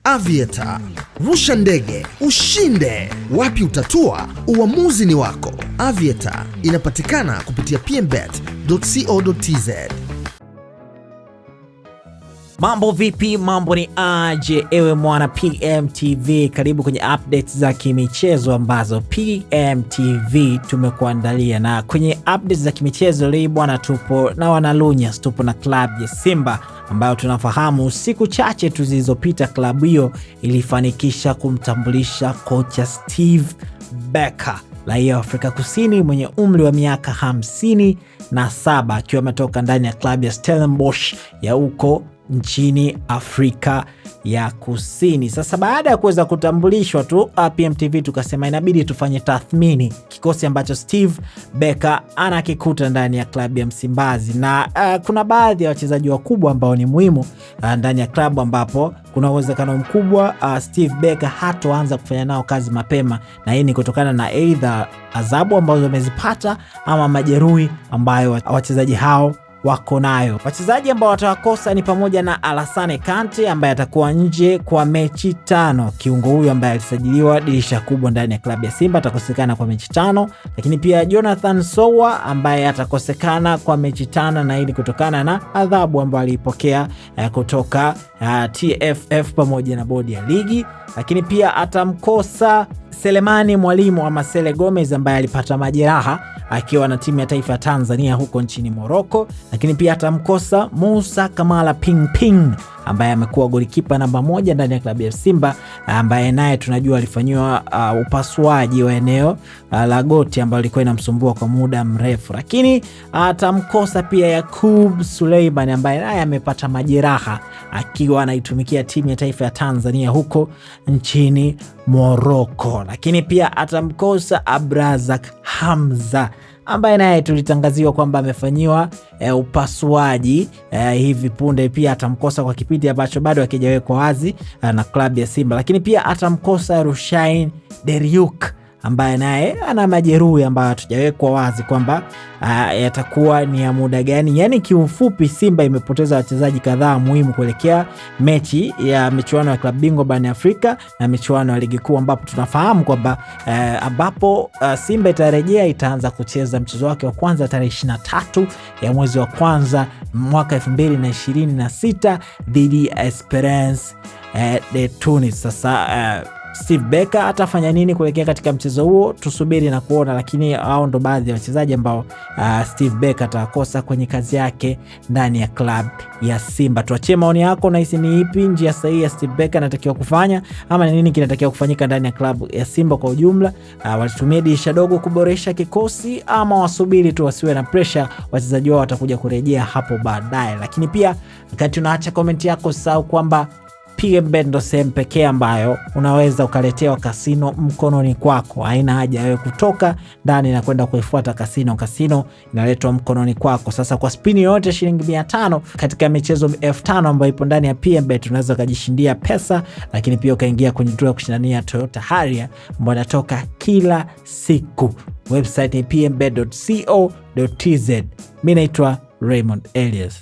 Aviator. Rusha ndege, ushinde. Wapi utatua? Uamuzi ni wako. Aviator inapatikana kupitia pmbet.co.tz. Mambo vipi? Mambo ni aje ewe mwana PMTV? Karibu kwenye updates za kimichezo ambazo PMTV tumekuandalia. Na kwenye updates za kimichezo leo bwana, tupo na wanalunyas, tupo na klabu ya Simba ambayo tunafahamu siku chache tu zilizopita klabu hiyo ilifanikisha kumtambulisha kocha Steve Barker, raia wa Afrika Kusini mwenye umri wa miaka 57 akiwa ametoka ndani ya klabu ya Stellenbosch ya huko nchini Afrika ya Kusini. Sasa baada ya kuweza kutambulishwa tu, PMTV tukasema inabidi tufanye tathmini kikosi ambacho Steve Barker anakikuta ndani ya klabu ya Msimbazi. Na kuna baadhi ya wachezaji wakubwa ambao ni muhimu ndani ya klabu, ambapo kuna uwezekano mkubwa Steve Barker hatoanza kufanya nao kazi mapema, na hii ni kutokana na either adhabu ambazo wamezipata ama majeruhi ambayo wachezaji hao wako nayo. Wachezaji ambao watawakosa ni pamoja na Alassane Kante ambaye atakuwa nje kwa mechi 5. Kiungo huyu ambaye alisajiliwa dirisha kubwa ndani ya klabu ya Simba atakosekana kwa mechi 5, lakini pia Jonathan Sowa ambaye atakosekana kwa mechi 5, na hili kutokana na adhabu ambayo alipokea kutoka TFF pamoja na bodi ya ligi. Lakini pia atamkosa Selemani Mwalimu ama Sele Gomez ambaye alipata majeraha akiwa na timu ya taifa ya Tanzania huko nchini Morocco. Lakini pia atamkosa Musa Kamala Ping ambaye amekuwa golikipa namba 1 ndani ya klabu ya Simba, ambaye naye tunajua alifanywa upasuaji wa eneo la goti ambalo lilikuwa linamsumbua kwa muda mrefu. Lakini atamkosa pia Yakub Suleiman ambaye naye amepata majeraha akiwa anaitumikia timu ya taifa ya Tanzania huko nchini Morocco. Lakini pia atamkosa Abrazak Hamza ambaye naye tulitangaziwa kwamba amefanyiwa upasuaji hivi punde. Pia atamkosa kwa kipindi ambacho bado hakijawekwa wazi na klabu ya Simba. Lakini pia atamkosa Rushain Deriuk ambaye naye ana majeruhi ambayo hatujawekwa wazi kwamba yatakuwa ni ya muda gani. Yani kiufupi, Simba imepoteza wachezaji kadhaa muhimu kuelekea mechi ya michuano ya klabu bingwa barani Afrika na michuano ya ligi kuu, ambapo tunafahamu kwamba Simba itarejea, itaanza kucheza mchezo wake wa kwanza tarehe 23 ya mwezi wa kwanza mwaka 2026 dhidi ya Esperance de Tunis. Sasa Steve Barker atafanya nini kuelekea katika mchezo huo? Tusubiri na kuona, lakini hao ndo baadhi ya wachezaji ambao Steve Barker atakosa kwenye kazi yake ndani ya klabu ya Simba. Tuachie maoni yako, na hisi ni ipi njia sahihi ya Steve Barker anatakiwa kufanya, ama ni nini kinatakiwa kufanyika ndani ya klabu ya Simba kwa ujumla? Walitumia dirisha dogo kuboresha kikosi, ama wasubiri tu wasiwe na pressure, wachezaji wao watakuja kurejea hapo baadaye? Lakini pia wakati unaacha comment yako, usahau kwamba PMBet ndo sehemu pekee ambayo unaweza ukaletewa kasino mkononi kwako. Haina haja wewe kutoka ndani na kwenda kuifuata kasino. Kasino inaletwa mkononi kwako. Sasa kwa spini yote shilingi 500 katika michezo 5000 ambayo ipo ndani ya PMBet, unaweza kujishindia pesa, lakini pia ukaingia kwenye draw kushindania Toyota Harrier ambayo inatoka kila siku. Website ni pmbet.co.tz. Mimi naitwa Raymond Elias.